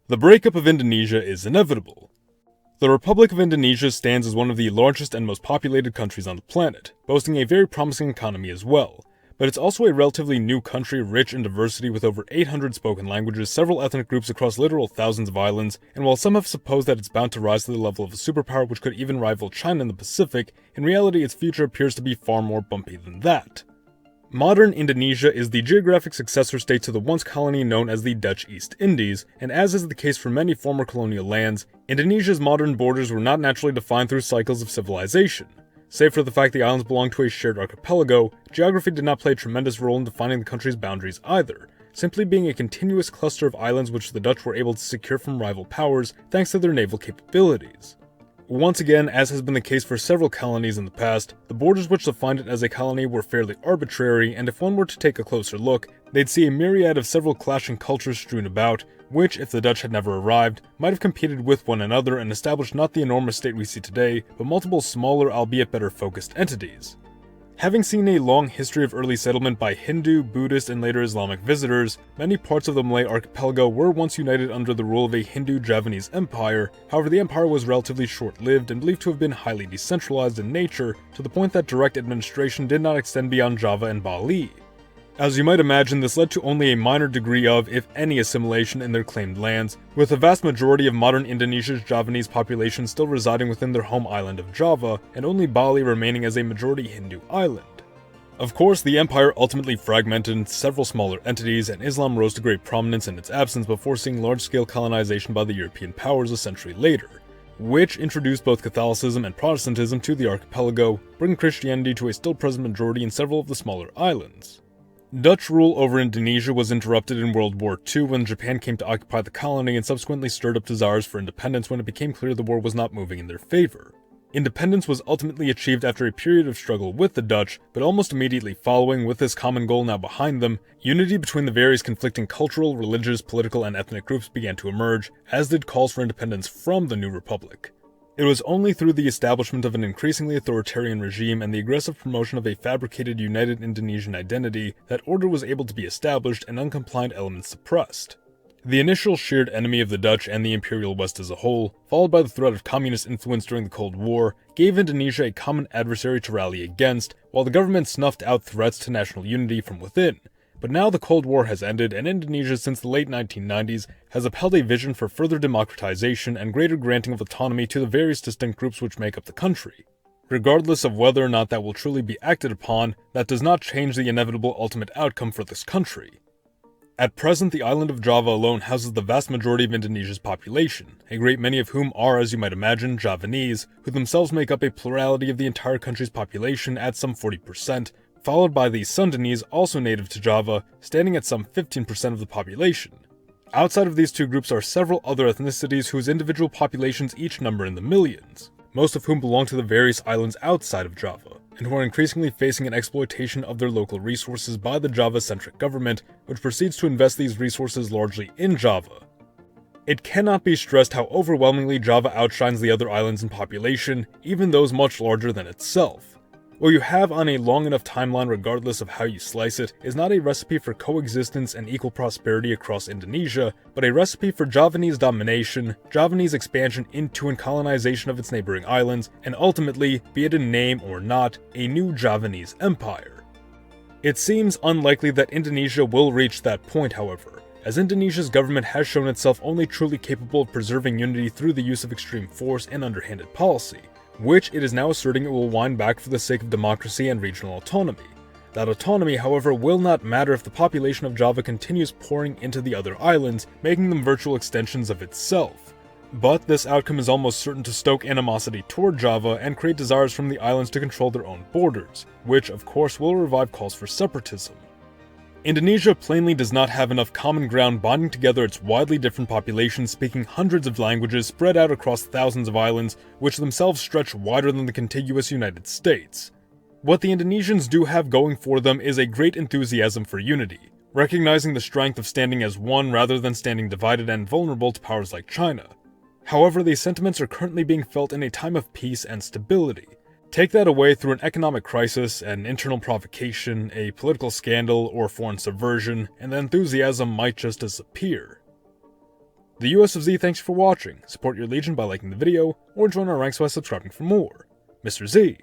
The breakup of Indonesia is inevitable. The Republic of Indonesia stands as one of the largest and most populated countries on the planet, boasting a very promising economy as well. But it's also a relatively new country rich in diversity with over 800 spoken languages, several ethnic groups across literal thousands of islands, and while some have supposed that it's bound to rise to the level of a superpower which could even rival China in the Pacific, in reality its future appears to be far more bumpy than that. Modern Indonesia is the geographic successor state to the once colony known as the Dutch East Indies, and as is the case for many former colonial lands, Indonesia's modern borders were not naturally defined through cycles of civilization. Save for the fact the islands belong to a shared archipelago, geography did not play a tremendous role in defining the country's boundaries either, simply being a continuous cluster of islands which the Dutch were able to secure from rival powers thanks to their naval capabilities. Once again, as has been the case for several colonies in the past, the borders which defined it as a colony were fairly arbitrary, and if one were to take a closer look, they'd see a myriad of several clashing cultures strewn about, which, if the Dutch had never arrived, might have competed with one another and established not the enormous state we see today, but multiple smaller, albeit better focused entities. Having seen a long history of early settlement by Hindu, Buddhist, and later Islamic visitors, many parts of the Malay archipelago were once united under the rule of a Hindu Javanese empire. However, the empire was relatively short-lived and believed to have been highly decentralized in nature, to the point that direct administration did not extend beyond Java and Bali. As you might imagine, this led to only a minor degree of, if any, assimilation in their claimed lands, with the vast majority of modern Indonesia's Javanese population still residing within their home island of Java, and only Bali remaining as a majority Hindu island. Of course, the empire ultimately fragmented into several smaller entities, and Islam rose to great prominence in its absence before seeing large-scale colonization by the European powers a century later, which introduced both Catholicism and Protestantism to the archipelago, bringing Christianity to a still present majority in several of the smaller islands. Dutch rule over Indonesia was interrupted in World War II when Japan came to occupy the colony and subsequently stirred up desires for independence when it became clear the war was not moving in their favor. Independence was ultimately achieved after a period of struggle with the Dutch, but almost immediately following, with this common goal now behind them, unity between the various conflicting cultural, religious, political, and ethnic groups began to emerge, as did calls for independence from the new republic. It was only through the establishment of an increasingly authoritarian regime and the aggressive promotion of a fabricated united Indonesian identity that order was able to be established and uncompliant elements suppressed. The initial shared enemy of the Dutch and the Imperial West as a whole, followed by the threat of communist influence during the Cold War, gave Indonesia a common adversary to rally against, while the government snuffed out threats to national unity from within. But now the Cold War has ended, and Indonesia since the late 1990s has upheld a vision for further democratization and greater granting of autonomy to the various distinct groups which make up the country. Regardless of whether or not that will truly be acted upon, that does not change the inevitable ultimate outcome for this country. At present, the island of Java alone houses the vast majority of Indonesia's population, a great many of whom are, as you might imagine, Javanese, who themselves make up a plurality of the entire country's population at some 40%, followed by the Sundanese, also native to Java, standing at some 15% of the population. Outside of these two groups are several other ethnicities whose individual populations each number in the millions, most of whom belong to the various islands outside of Java, and who are increasingly facing an exploitation of their local resources by the Java-centric government, which proceeds to invest these resources largely in Java. It cannot be stressed how overwhelmingly Java outshines the other islands in population, even those much larger than itself. What you have on a long enough timeline, regardless of how you slice it, is not a recipe for coexistence and equal prosperity across Indonesia, but a recipe for Javanese domination, Javanese expansion into and colonization of its neighboring islands, and ultimately, be it in name or not, a new Javanese empire. It seems unlikely that Indonesia will reach that point, however, as Indonesia's government has shown itself only truly capable of preserving unity through the use of extreme force and underhanded policy, which it is now asserting it will wind back for the sake of democracy and regional autonomy. That autonomy, however, will not matter if the population of Java continues pouring into the other islands, making them virtual extensions of itself. But this outcome is almost certain to stoke animosity toward Java and create desires from the islands to control their own borders, which of course will revive calls for separatism. Indonesia plainly does not have enough common ground bonding together its widely different populations speaking hundreds of languages spread out across thousands of islands, which themselves stretch wider than the contiguous United States. What the Indonesians do have going for them is a great enthusiasm for unity, recognizing the strength of standing as one rather than standing divided and vulnerable to powers like China. However, these sentiments are currently being felt in a time of peace and stability. Take that away through an economic crisis, an internal provocation, a political scandal, or foreign subversion, and the enthusiasm might just disappear. The US of Z thanks you for watching, support your legion by liking the video, or join our ranks by subscribing for more. Mr. Z,